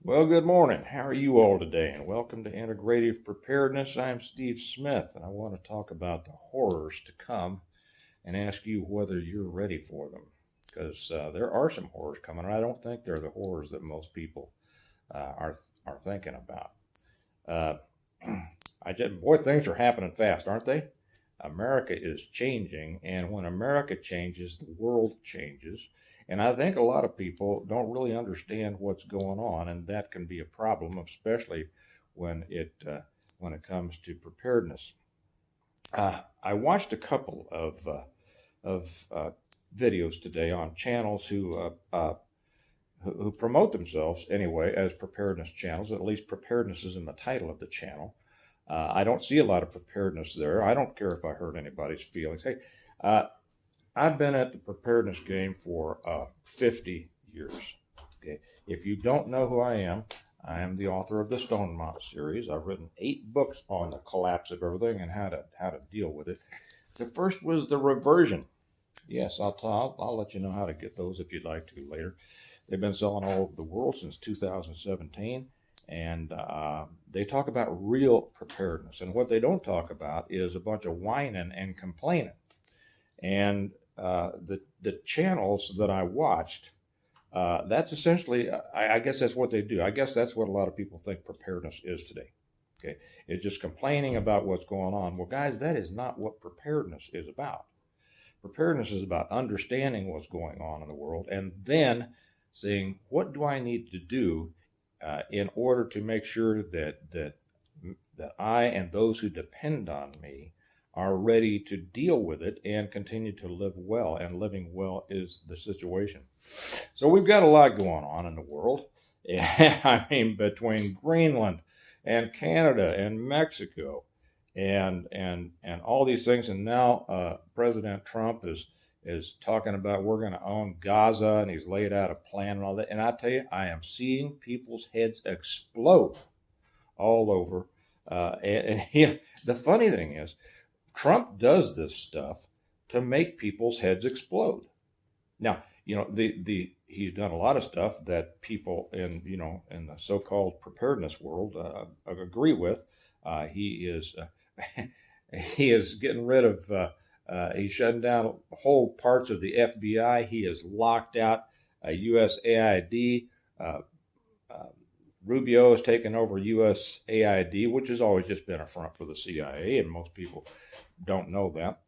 Well, good morning. How are you all today? And welcome to Integrative Preparedness. I'm Steve Smith, and I want to talk about the horrors to come and ask you whether you're ready for them. Because there are some horrors coming, and I don't think they're the horrors that most people are thinking about. Uh, boy, things are happening fast, aren't they? America is changing, and when America changes, the world changes. And I think a lot of people don't really understand what's going on, and that can be a problem, especially when it comes to preparedness. I watched a couple of videos today on channels who promote themselves anyway as preparedness channels. At least preparedness is in the title of the channel. I don't see a lot of preparedness there. I don't care if I hurt anybody's feelings. Hey, uh, I've been at the preparedness game for 50 years. Okay, if you don't know who I am the author of the Stone Mount series. I've written 8 books on the collapse of everything and how to deal with it. The first was the reversion. Yes, I'll let you know how to get those if you'd like to later. They've been selling all over the world since 2017, and they talk about real preparedness. And what they don't talk about is a bunch of whining and complaining. And the channels that I watched, that's essentially, I guess that's what they do. I guess that's what a lot of people think preparedness is today. Okay, it's just complaining about what's going on. Well, guys, that is not what preparedness is about. Preparedness is about understanding what's going on in the world and then saying, what do I need to do in order to make sure that I and those who depend on me are ready to deal with it and continue to live well. And living well is the situation. So we've got a lot going on in the world. I mean, between Greenland and Canada and Mexico and all these things. And now President Trump is talking about we're going to own Gaza, and he's laid out a plan and all that. And I tell you, I am seeing people's heads explode all over. The funny thing is, Trump does this stuff to make people's heads explode. Now, he's done a lot of stuff that people in the so-called preparedness world agree with. He is he is getting rid of. He's shutting down whole parts of the FBI. He has locked out USAID. Rubio has taken over USAID, which has always just been a front for the CIA, and most people don't know that.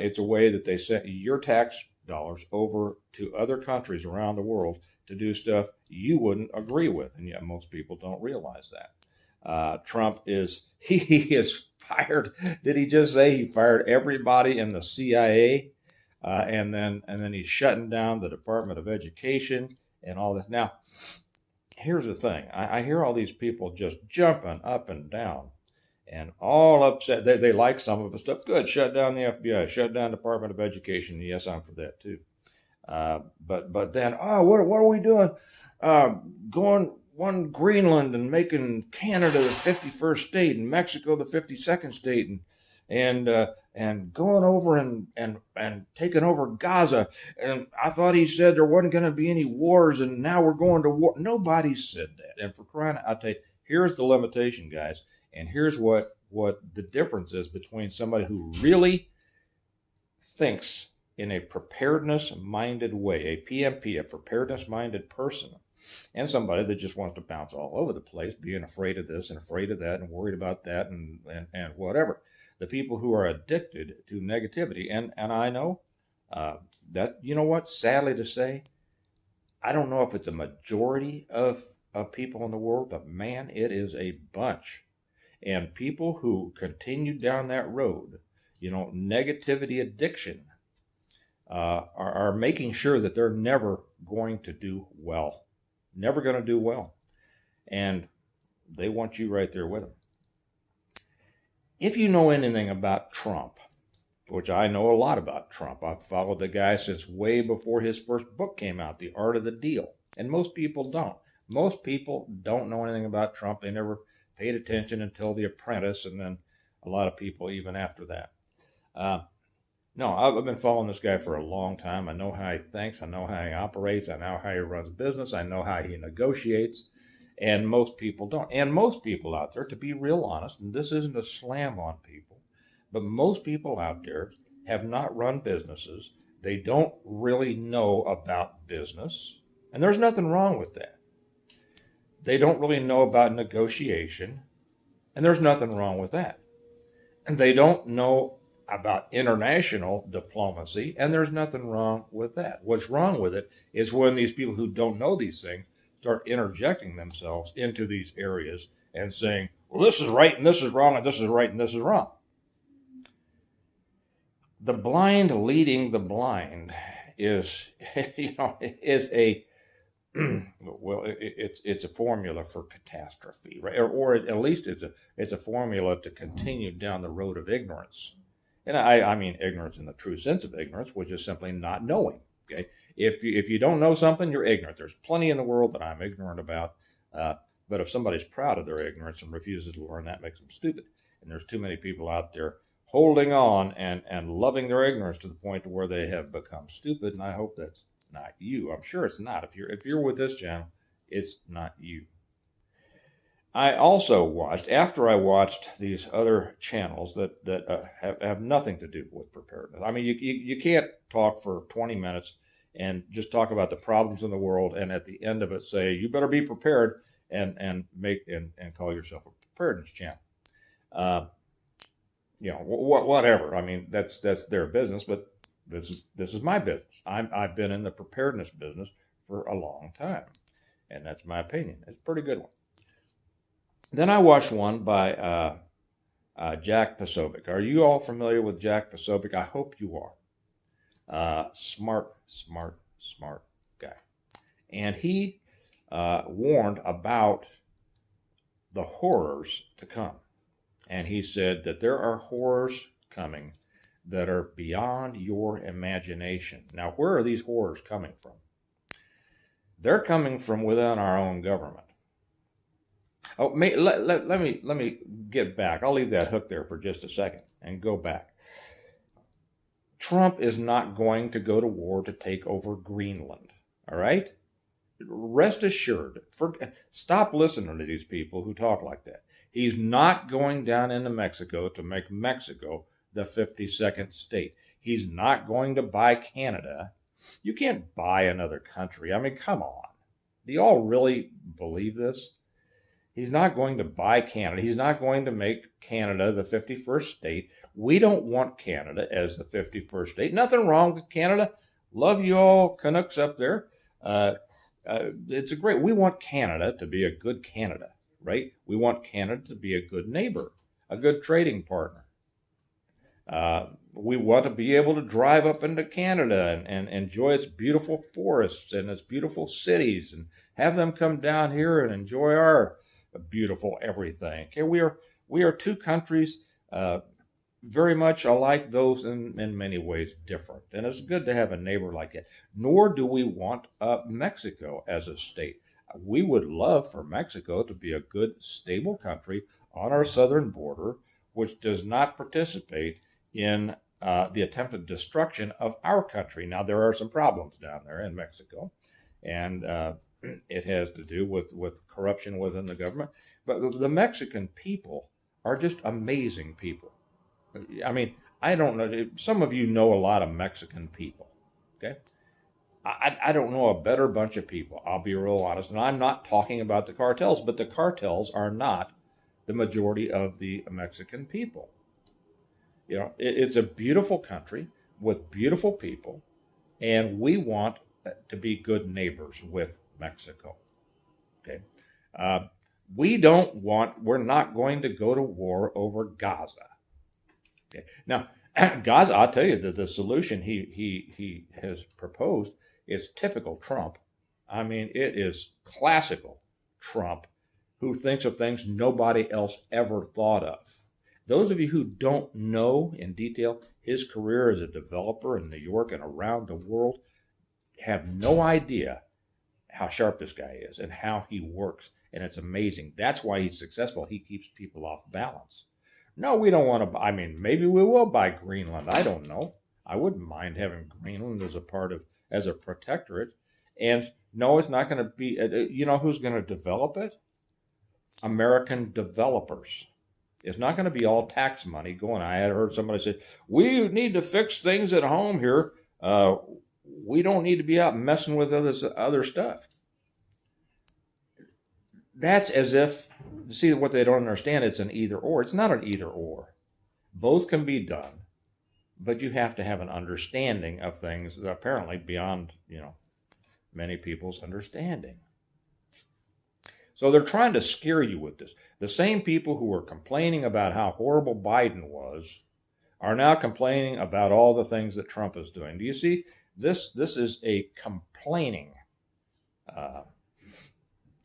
It's a way that they send your tax dollars over to other countries around the world to do stuff you wouldn't agree with, and yet most people don't realize that. Trump he is fired. Did he just say he fired everybody in the CIA? And then he's shutting down the Department of Education and all that. Now, here's the thing. I hear all these people just jumping up and down and all upset. They like some of the stuff. Good, shut down the FBI, shut down the Department of Education. Yes, I'm for that too. But then, what are we doing? Going one Greenland and making Canada the 51st state and Mexico the 52nd state and going over and taking over Gaza. And I thought he said there wasn't going to be any wars, and now we're going to war. Nobody said that. And for crying out, I'll tell you, here's the limitation, guys. And here's what the difference is between somebody who really thinks in a preparedness-minded way, a PMP, a preparedness-minded person, and somebody that just wants to bounce all over the place, being afraid of this and afraid of that and worried about that and whatever. The people who are addicted to negativity. And I know that, you know what, sadly to say, I don't know if it's a majority of people in the world, but man, it is a bunch. And people who continue down that road, negativity addiction, are making sure that they're never going to do well. Never going to do well. And they want you right there with them. If you know anything about Trump, which I know a lot about Trump, I've followed the guy since way before his first book came out, The Art of the Deal. And most people don't. Most people don't know anything about Trump. They never paid attention until The Apprentice, and then a lot of people even after that. No, I've been following this guy for a long time. I know how he thinks. I know how he operates. I know how he runs business. I know how he negotiates. And most people don't. And most people out there, to be real honest, and this isn't a slam on people, but most people out there have not run businesses. They don't really know about business. And there's nothing wrong with that. They don't really know about negotiation. And there's nothing wrong with that. And they don't know about international diplomacy. And there's nothing wrong with that. What's wrong with it is when these people who don't know these things start interjecting themselves into these areas and saying, well, this is right and this is wrong and this is right and this is wrong. The blind leading the blind is, is a, well, it's a formula for catastrophe, right? Or at least it's a formula to continue down the road of ignorance. And I mean ignorance in the true sense of ignorance, which is simply not knowing. Okay, if you don't know something, you're ignorant. There's plenty in the world that I'm ignorant about, but if somebody's proud of their ignorance and refuses to learn, that makes them stupid. And there's too many people out there holding on and loving their ignorance to the point to where they have become stupid. And I hope that's not you. I'm sure it's not. If you're with this channel, it's not you. I also watched, after I watched these other channels that have nothing to do with preparedness. I mean, you can't talk for 20 minutes and just talk about the problems in the world and at the end of it say, you better be prepared and call yourself a preparedness channel. Whatever. I mean, that's their business, but this is my business. I've been in the preparedness business for a long time, and that's my opinion. It's a pretty good one. Then I watched one by Jack Posobiec. Are you all familiar with Jack Posobiec? I hope you are. Smart guy. And he warned about the horrors to come. And he said that there are horrors coming that are beyond your imagination. Now, where are these horrors coming from? They're coming from within our own government. Oh, let me get back. I'll leave that hook there for just a second and go back. Trump is not going to go to war to take over Greenland. All right? Rest assured. Stop listening to these people who talk like that. He's not going down into Mexico to make Mexico the 52nd state. He's not going to buy Canada. You can't buy another country. I mean, come on. Do you all really believe this? He's not going to buy Canada. He's not going to make Canada the 51st state. We don't want Canada as the 51st state. Nothing wrong with Canada. Love you all Canucks up there. It's we want Canada to be a good Canada, right? We want Canada to be a good neighbor, a good trading partner. We want to be able to drive up into Canada and enjoy its beautiful forests and its beautiful cities and have them come down here and enjoy our beautiful everything. Okay, we are two countries very much alike, those in many ways different. And it's good to have a neighbor like that. Nor do we want Mexico as a state. We would love for Mexico to be a good, stable country on our southern border, which does not participate in the attempted destruction of our country. Now, there are some problems down there in Mexico, and it has to do with corruption within the government. But the Mexican people are just amazing people. I mean, I don't know. Some of you know a lot of Mexican people, okay? I don't know a better bunch of people. I'll be real honest. And I'm not talking about the cartels, but the cartels are not the majority of the Mexican people. You know, it's a beautiful country with beautiful people, and we want to be good neighbors with Mexico. Okay. We're not going to go to war over Gaza. Okay. Now, Gaza, I'll tell you that the solution he has proposed is typical Trump. I mean, it is classical Trump, who thinks of things nobody else ever thought of. Those of you who don't know in detail his career as a developer in New York and around the world have no idea how sharp this guy is and how he works. And it's amazing. That's why he's successful. He keeps people off balance. No, we don't want to. I mean, maybe we will buy Greenland. I don't know. I wouldn't mind having Greenland as a protectorate. And no, it's not going to be. You know who's going to develop it? American developers. It's not going to be all tax money going. I had heard somebody say, we need to fix things at home here. We don't need to be out messing with other stuff. That's as if, see, what they don't understand, it's an either or. It's not an either or. Both can be done, but you have to have an understanding of things that apparently beyond, many people's understanding. So they're trying to scare you with this. The same people who were complaining about how horrible Biden was are now complaining about all the things that Trump is doing. Do you see? This is a complaining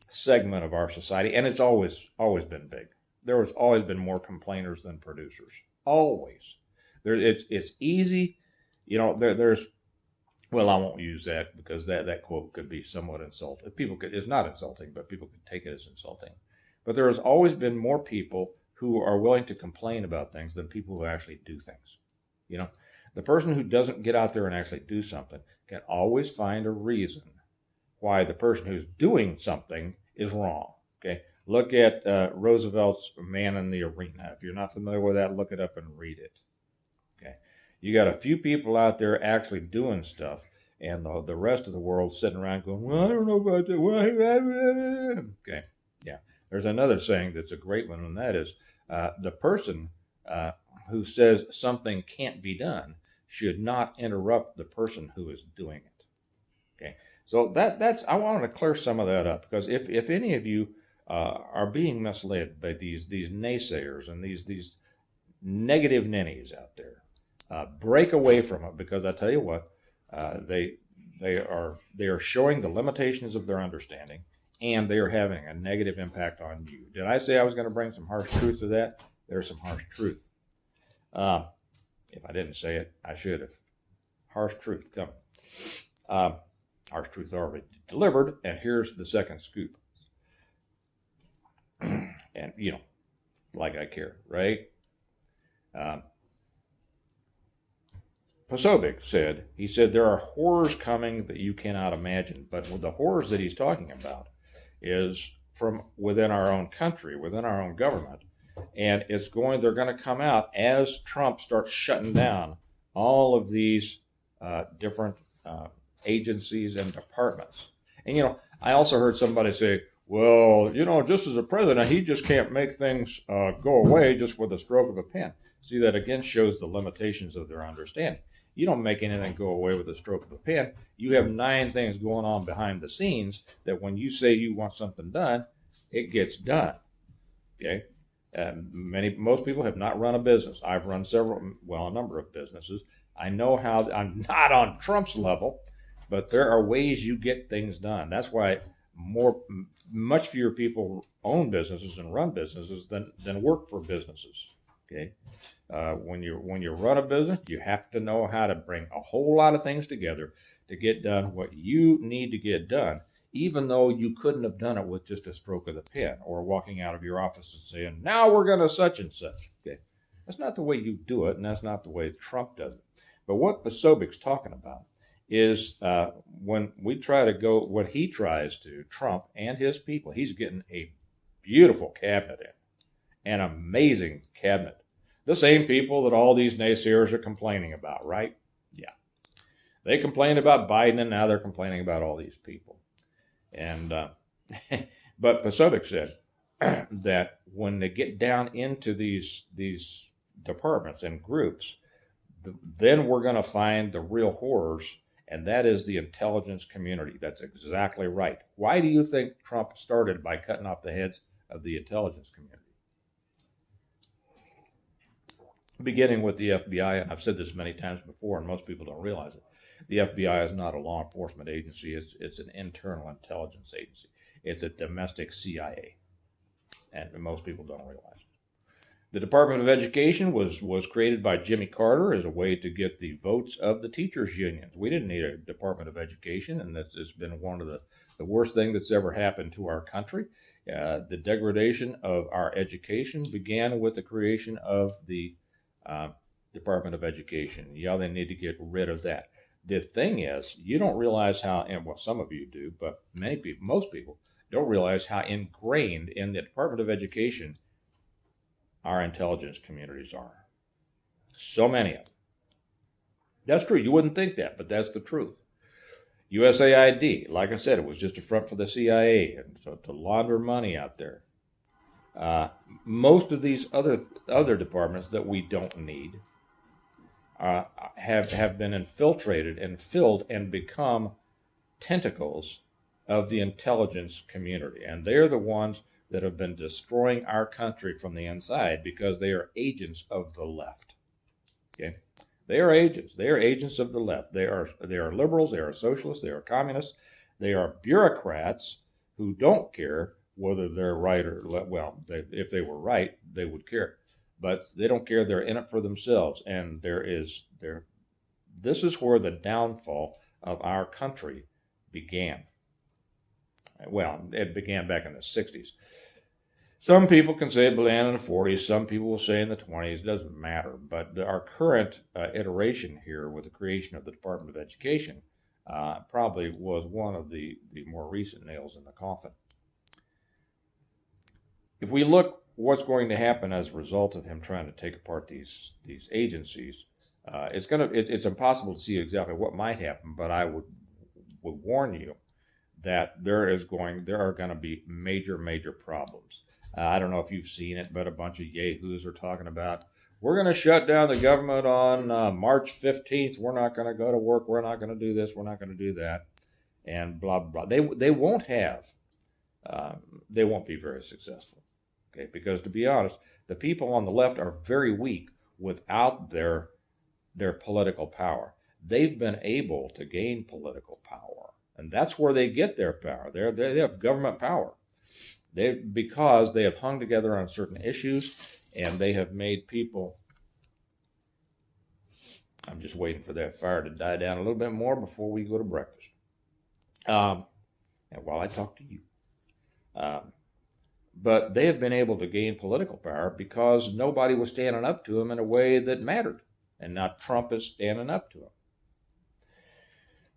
segment of our society, and it's always been big. There has always been more complainers than producers. Always. It's easy. There's, well, I won't use that because that quote could be somewhat insulting. It's not insulting, but people could take it as insulting. But there has always been more people who are willing to complain about things than people who actually do things. The person who doesn't get out there and actually do something can always find a reason why the person who's doing something is wrong. Okay, look at Roosevelt's Man in the Arena. If you're not familiar with that, look it up and read it. Okay, you got a few people out there actually doing stuff, and the rest of the world sitting around going, well, I don't know about that. Okay, yeah. There's another saying that's a great one, and that is the person who says something can't be done should not interrupt the person who is doing it. Okay, so that's I wanted to clear some of that up, because if any of you are being misled by these naysayers and these negative ninnies out there, break away from it, because I tell you what, they are showing the limitations of their understanding, and they are having a negative impact on you. Did I say I was going to bring some harsh truth to that? There's some harsh truth. If I didn't say it, I should have. Harsh truth coming. Harsh truth already delivered, and here's the second scoop. And, like I care, right? Posobiec said, there are horrors coming that you cannot imagine. But the horrors that he's talking about is from within our own country, within our own government. And they're going to come out as Trump starts shutting down all of these different agencies and departments. And, I also heard somebody say, well, just as a president, he just can't make things go away just with a stroke of a pen. See, that again shows the limitations of their understanding. You don't make anything go away with a stroke of a pen. You have 9 things going on behind the scenes that when you say you want something done, it gets done. Okay? Most people have not run a business. I've run a number of businesses. I know how. I'm not on Trump's level, but there are ways you get things done. That's why much fewer people own businesses and run businesses than work for businesses. Okay, when you run a business, you have to know how to bring a whole lot of things together to get done what you need to get done, even though you couldn't have done it with just a stroke of the pen or walking out of your office and saying, now we're going to such and such. Okay, that's not the way you do it, and that's not the way Trump does it. But what Posobiec's talking about is when we try to go, what he tries to, Trump and his people, he's getting a beautiful cabinet in, an amazing cabinet. The same people that all these naysayers are complaining about, right? Yeah. They complained about Biden, and now they're complaining about all these people. And but Posobiec said that when they get down into these departments and groups, then we're going to find the real horrors, and that is the intelligence community. That's exactly right. Why do you think Trump started by cutting off the heads of the intelligence community? Beginning with the FBI, and I've said this many times before, and most people don't realize it. The FBI is not a law enforcement agency. It's an internal intelligence agency. It's a domestic CIA, and most people don't realize it. The Department of Education was created by Jimmy Carter as a way to get the votes of the teachers' unions. We didn't need a Department of Education, and it's been one of the worst things that's ever happened to our country. The degradation of our education began with the creation of the Department of Education. Yeah, they need to get rid of that. The thing is, you don't realize how, and well, some of you do, but most people don't realize how ingrained in the Department of Education our intelligence communities are. So many of them. That's true. You wouldn't think that, but that's the truth. USAID, like I said, it was just a front for the CIA and to launder money out there. Most of these other departments that we don't need have been infiltrated and filled and become tentacles of the intelligence community, and they're the ones that have been destroying our country from the inside because they are agents of the left. Okay, they are agents. They are agents of the left. They are liberals. They are socialists. They are communists. They are bureaucrats who don't care whether they're right or well. If they were right, they would care, but they don't care. They're in it for themselves, and this is where the downfall of our country began. Well, it began back in the 60s. Some people can say it began in the 40s. Some people will say in the 20s. It doesn't matter. But our current iteration here with the creation of the Department of Education probably was one of the more recent nails in the coffin. If we look what's going to happen as a result of him trying to take apart these agencies, it's impossible to see exactly what might happen. But I would warn you that there are going to be major problems. I don't know if you've seen it, but a bunch of yahoos are talking about, we're going to shut down the government on March 15th. We're not going to go to work. We're not going to do this. We're not going to do that. And blah, blah. They won't be very successful. Okay, because to be honest, the people on the left are very weak without their political power. They've been able to gain political power, and that's where they get their power. They have government power. Because they have hung together on certain issues, and they have made people. I'm just waiting for that fire to die down a little bit more before we go to breakfast. And while I talk to you. But they have been able to gain political power because nobody was standing up to them in a way that mattered. And now Trump is standing up to them.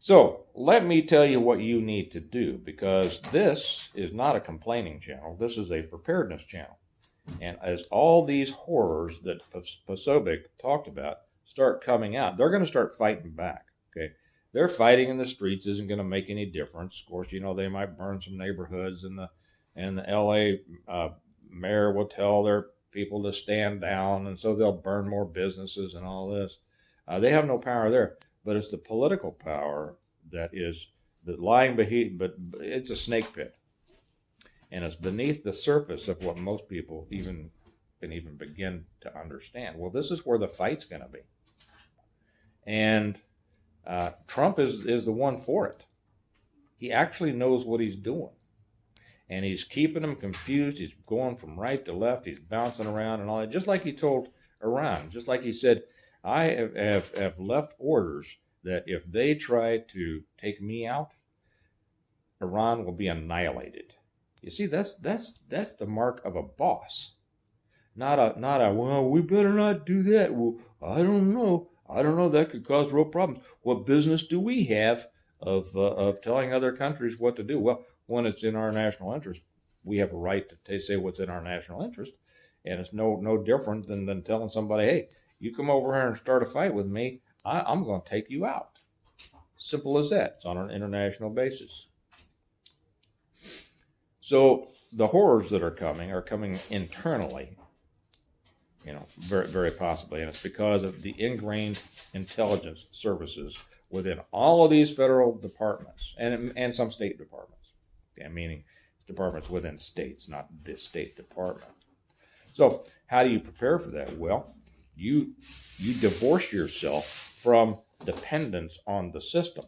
So let me tell you what you need to do, because this is not a complaining channel. This is a preparedness channel. And as all these horrors that Posobiec talked about start coming out, they're going to start fighting back. Okay, their fighting in the streets isn't going to make any difference. Of course, they might burn some neighborhoods, and the L.A. Mayor will tell their people to stand down, and so they'll burn more businesses and all this. They have no power there. But it's the political power that is lying beneath, but it's a snake pit. And it's beneath the surface of what most people can even begin to understand. Well, this is where the fight's going to be. And Trump is the one for it. He actually knows what he's doing. And he's keeping them confused. He's going from right to left. He's bouncing around and all that. Just like he told Iran. Just like he said, I have left orders that if they try to take me out, Iran will be annihilated. You see, that's the mark of a boss. Not a well, we better not do that. Well, I don't know, that could cause real problems. What business do we have of telling other countries what to do? Well, when it's in our national interest, we have a right to say what's in our national interest. And it's no different than telling somebody, hey, you come over here and start a fight with me, I'm going to take you out. Simple as that. It's on an international basis. So the horrors that are coming internally, very, very possibly. And it's because of the ingrained intelligence services within all of these federal departments and some state departments. Okay, meaning departments within states, not this state department. So how do you prepare for that? Well, you divorce yourself from dependence on the system.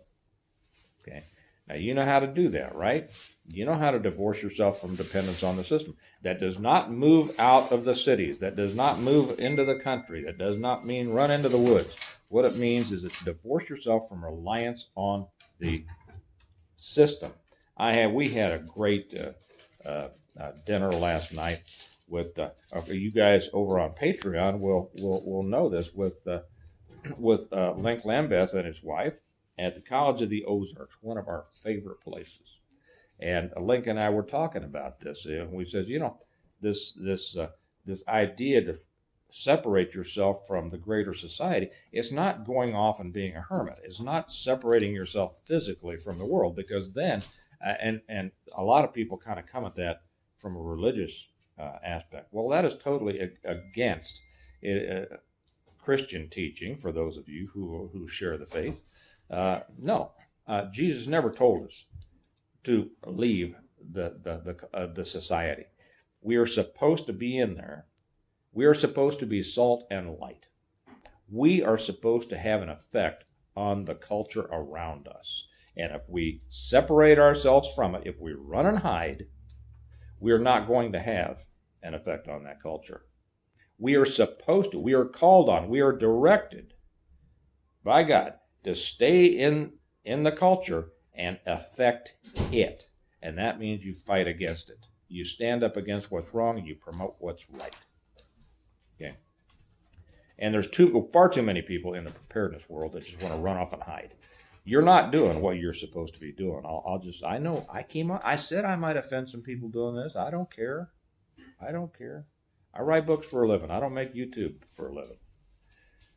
Okay. Now you know how to do that, right? You know how to divorce yourself from dependence on the system. That does not move out of the cities. That does not move into the country. That does not mean run into the woods. What it means is to divorce yourself from reliance on the system. We had a great dinner last night with you guys over on Patreon will know this with Link Lambeth and his wife at the College of the Ozarks, one of our favorite places. And Lincoln and I were talking about this. We said, this idea to separate yourself from the greater society, it's not going off and being a hermit. It's not separating yourself physically from the world, because then, and a lot of people kind of come at that from a religious aspect. Well, that is totally against Christian teaching, for those of you who share the faith. No, Jesus never told us to leave the society. We are supposed to be in there. We are supposed to be salt and light. We are supposed to have an effect on the culture around us. And if we separate ourselves from it, if we run and hide, we are not going to have an effect on that culture. We are supposed to, we are called on, we are directed by God to stay in the culture and affect it. And that means you fight against it. You stand up against what's wrong and you promote what's right. Okay. And there's far too many people in the preparedness world that just want to run off and hide. You're not doing what you're supposed to be doing. I know I said I might offend some people doing this. I don't care. I write books for a living. I don't make YouTube for a living.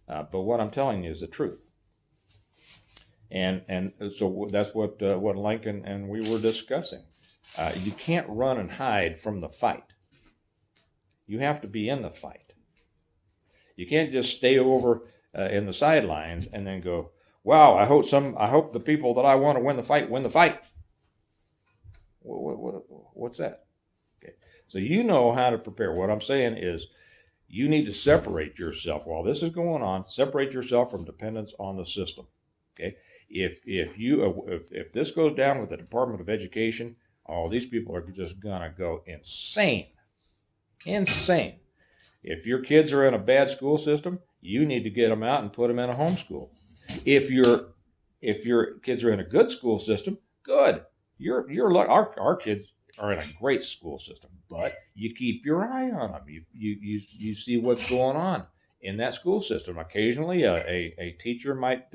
But what I'm telling you is the truth. And so that's what Lincoln and we were discussing. You can't run and hide from the fight. You have to be in the fight. You can't just stay over in the sidelines and then go, wow, I hope the people that I want to win the fight win the fight. What's that? Okay. So you know how to prepare. What I'm saying is you need to separate yourself while this is going on. Separate yourself from dependence on the system. Okay. If this goes down with the Department of Education, these people are just gonna go insane. If your kids are in a bad school system, you need to get them out and put them in a homeschool. If your kids are in a good school system, good. Our kids are in a great school system, but you keep your eye on them. You see what's going on in that school system. Occasionally, a teacher might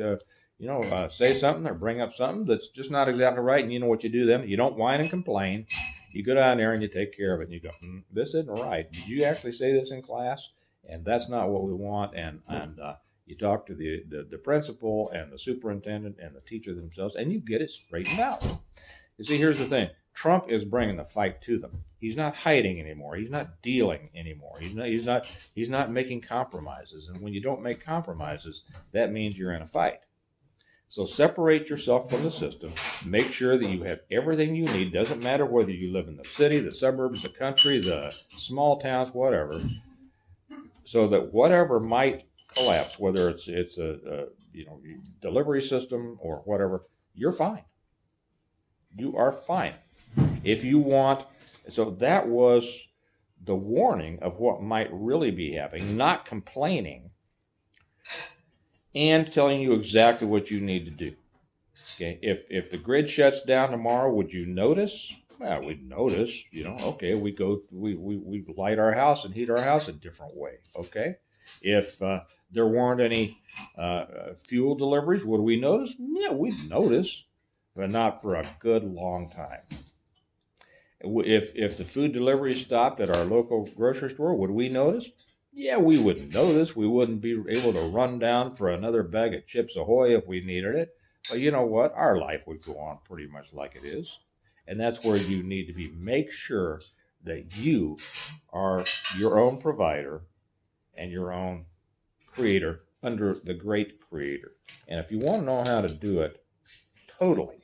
say something or bring up something that's just not exactly right, and you know what you do then? You don't whine and complain. You go down there and you take care of it, and you go, this isn't right. Did you actually say this in class? And that's not what we want. And you talk to the principal and the superintendent and the teacher themselves, and you get it straightened out. You see, here's the thing. Trump is bringing the fight to them. He's not hiding anymore. He's not dealing anymore. He's not making compromises. And when you don't make compromises, that means you're in a fight. So separate yourself from the system. Make sure that you have everything you need. Doesn't matter whether you live in the city, the suburbs, the country, the small towns, whatever. So that whatever might collapse, whether it's a delivery system or whatever, you're fine. You are fine. If you want, so that was the warning of what might really be happening, not complaining, and telling you exactly what you need to do. Okay, if the grid shuts down tomorrow, would you notice? Well, we'd notice. Okay, we light our house and heat our house a different way. Okay, if there weren't any fuel deliveries, would we notice? Yeah, we'd notice, but not for a good long time. If the food delivery stopped at our local grocery store, would we notice? Yeah, we would notice. We wouldn't be able to run down for another bag of Chips Ahoy if we needed it. But you know what? Our life would go on pretty much like it is. And that's where you need to be. Make sure that you are your own provider and your own creator under the great creator. And if you want to know how to do it totally,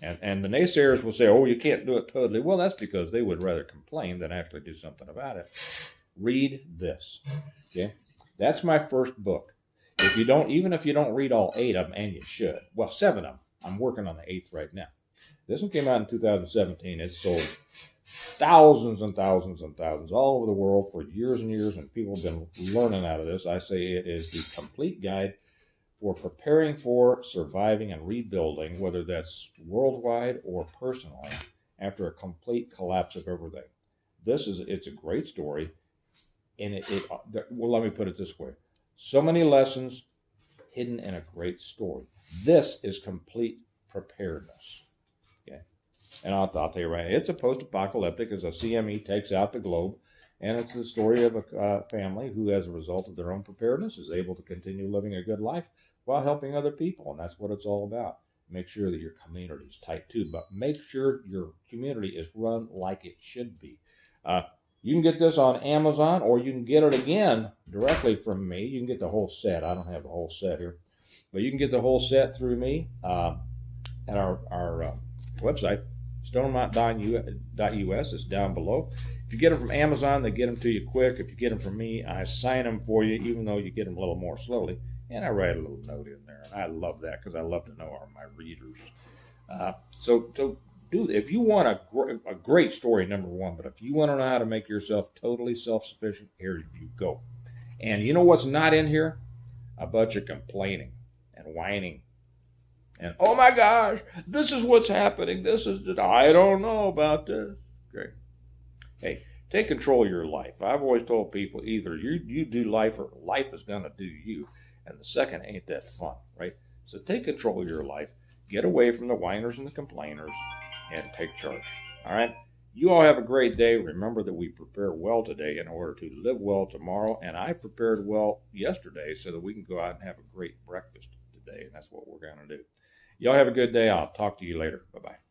and the naysayers will say, oh, you can't do it totally. Well, that's because they would rather complain than actually do something about it. Read this. Okay? That's my first book. Even if you don't read all 8 of them, and you should. Well, 7 of them. I'm working on the 8th right now. This one came out in 2017. It sold thousands and thousands and thousands all over the world for years and years, and people have been learning out of this. I say it is the complete guide for preparing for, surviving, and rebuilding, whether that's worldwide or personally, after a complete collapse of everything. It's a great story, and let me put it this way. So many lessons hidden in a great story. This is complete preparedness. Okay. And I'll tell you right, it's a post-apocalyptic as a CME takes out the globe. And it's the story of a family who, as a result of their own preparedness, is able to continue living a good life while helping other people. And that's what it's all about. Make sure that your community is tight too, but make sure your community is run like it should be. You can get this on Amazon, or you can get it again directly from me. You can get the whole set. I don't have the whole set here, but you can get the whole set through me at our website, stonemont.us. It's down below. If you get them from Amazon, they get them to you quick. If you get them from me, I sign them for you, even though you get them a little more slowly. And I write a little note in there. And I love that because I love to know my readers. So if you want a great story, number one, but if you want to know how to make yourself totally self-sufficient, here you go. And you know what's not in here? A bunch of complaining and whining. And, oh my gosh, this is what's happening. I don't know about this. Great. Hey, take control of your life. I've always told people either you do life or life is going to do you. And the second ain't that fun, right? So take control of your life. Get away from the whiners and the complainers and take charge. All right? You all have a great day. Remember that we prepare well today in order to live well tomorrow. And I prepared well yesterday so that we can go out and have a great breakfast today. And that's what we're going to do. Y'all have a good day. I'll talk to you later. Bye-bye.